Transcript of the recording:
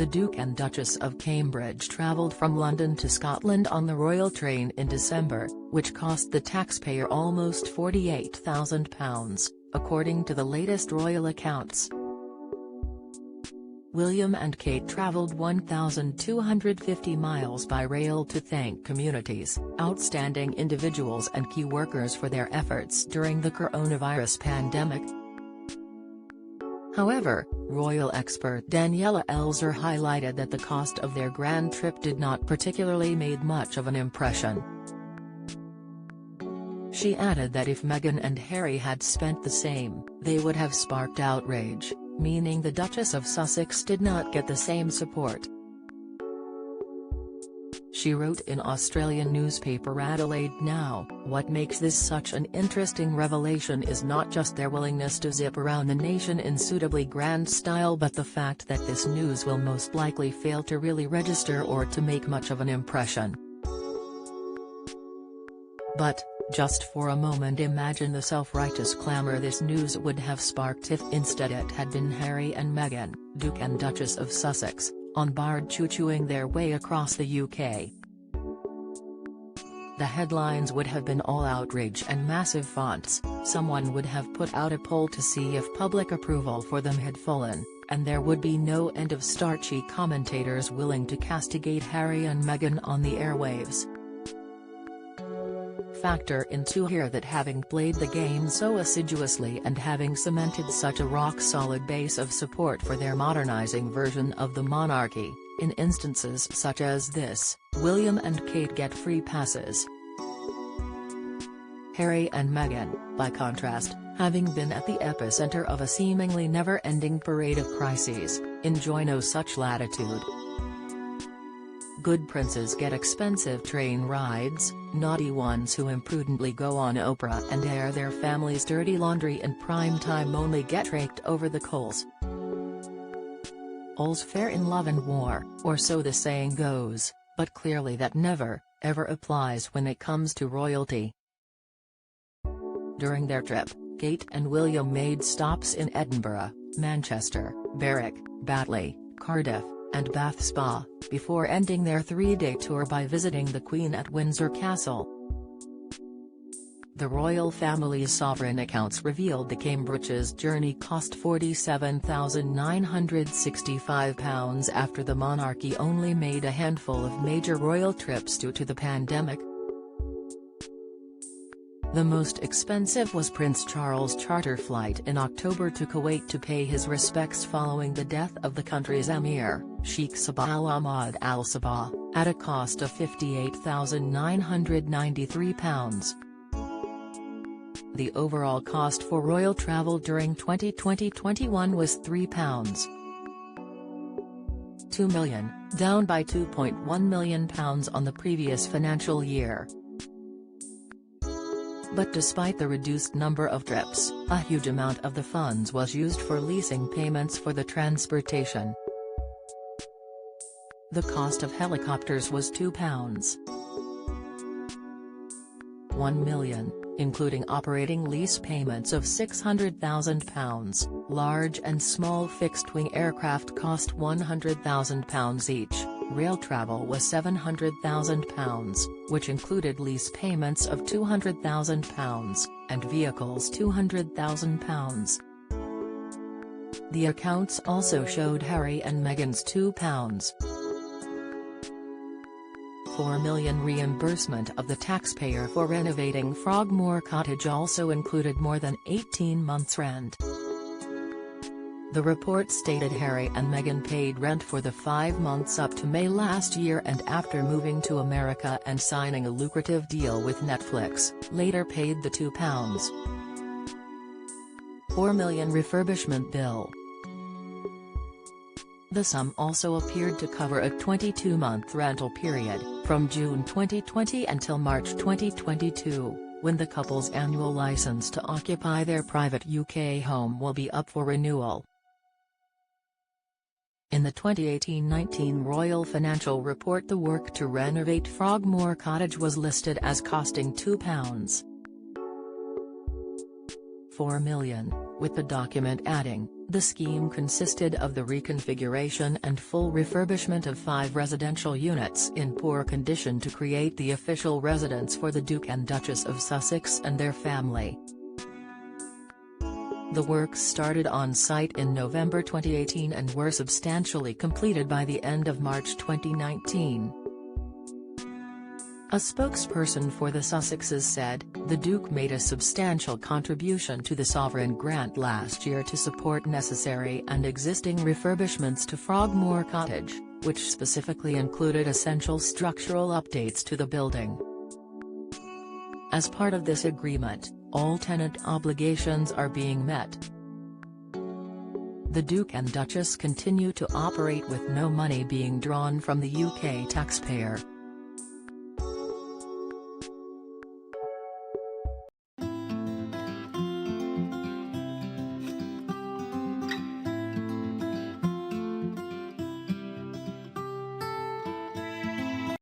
The Duke and Duchess of Cambridge travelled from London to Scotland on the royal train in December, which cost the taxpayer almost £48,000, according to the latest royal accounts. William and Kate travelled 1,250 miles by rail to thank communities, outstanding individuals and key workers for their efforts during the coronavirus pandemic. However, royal expert Daniela Elzer highlighted that the cost of their grand trip did not particularly make much of an impression. She added that if Meghan and Harry had spent the same, they would have sparked outrage, meaning the Duchess of Sussex did not get the same support. She wrote in Australian newspaper Adelaide Now, "What makes this such an interesting revelation is not just their willingness to zip around the nation in suitably grand style, but the fact that this news will most likely fail to really register or to make much of an impression. But, just for a moment imagine the self-righteous clamour this news would have sparked if instead it had been Harry and Meghan, Duke and Duchess of Sussex, on board choo-chooing their way across the UK. The headlines would have been all outrage and massive fonts, someone would have put out a poll to see if public approval for them had fallen, and there would be no end of starchy commentators willing to castigate Harry and Meghan on the airwaves. Factor into here that having played the game so assiduously and having cemented such a rock-solid base of support for their modernising version of the monarchy, in instances such as this, William and Kate get free passes. Harry and Meghan, by contrast, having been at the epicentre of a seemingly never-ending parade of crises, enjoy no such latitude. Good princes get expensive train rides, naughty ones who imprudently go on Oprah and air their family's dirty laundry in prime time only get raked over the coals. All's fair in love and war, or so the saying goes, but clearly that never, ever applies when it comes to royalty. During their trip, Kate and William made stops in Edinburgh, Manchester, Berwick, Batley, Cardiff, and Bath Spa, before ending their three-day tour by visiting the Queen at Windsor Castle. The royal family's sovereign accounts revealed the Cambridge's journey cost £47,965 after the monarchy only made a handful of major royal trips due to the pandemic. The most expensive was Prince Charles' charter flight in October to Kuwait to pay his respects following the death of the country's emir, Sheikh Sabah Al Ahmad Al Sabah, at a cost of £58,993. The overall cost for royal travel during 2020-21 was £3.2 million, down by £2.1 million on the previous financial year. But despite the reduced number of trips, a huge amount of the funds was used for leasing payments for the transportation. The cost of helicopters was £2.1 million, including operating lease payments of £600,000. Large and small fixed-wing aircraft cost £100,000 each. Rail travel was £700,000, which included lease payments of £200,000, and vehicles £200,000. The accounts also showed Harry and Meghan's £2.4 million reimbursement of the taxpayer for renovating Frogmore Cottage also included more than 18 months' rent. The report stated Harry and Meghan paid rent for the 5 months up to May last year and after moving to America and signing a lucrative deal with Netflix, later paid the £2.4 million refurbishment bill. The sum also appeared to cover a 22-month rental period, from June 2020 until March 2022, when the couple's annual license to occupy their private UK home will be up for renewal. In the 2018-19 Royal Financial Report, the work to renovate Frogmore Cottage was listed as costing £2.4 million, with the document adding, The scheme consisted of the reconfiguration and full refurbishment of 5 residential units in poor condition to create the official residence for the Duke and Duchess of Sussex and their family. The works started on site in November 2018 and were substantially completed by the end of March 2019. A spokesperson for the Sussexes said, "The Duke made a substantial contribution to the sovereign grant last year to support necessary and existing refurbishments to Frogmore Cottage, which specifically included essential structural updates to the building. As part of this agreement, all tenant obligations are being met. The Duke and Duchess continue to operate with no money being drawn from the UK taxpayer."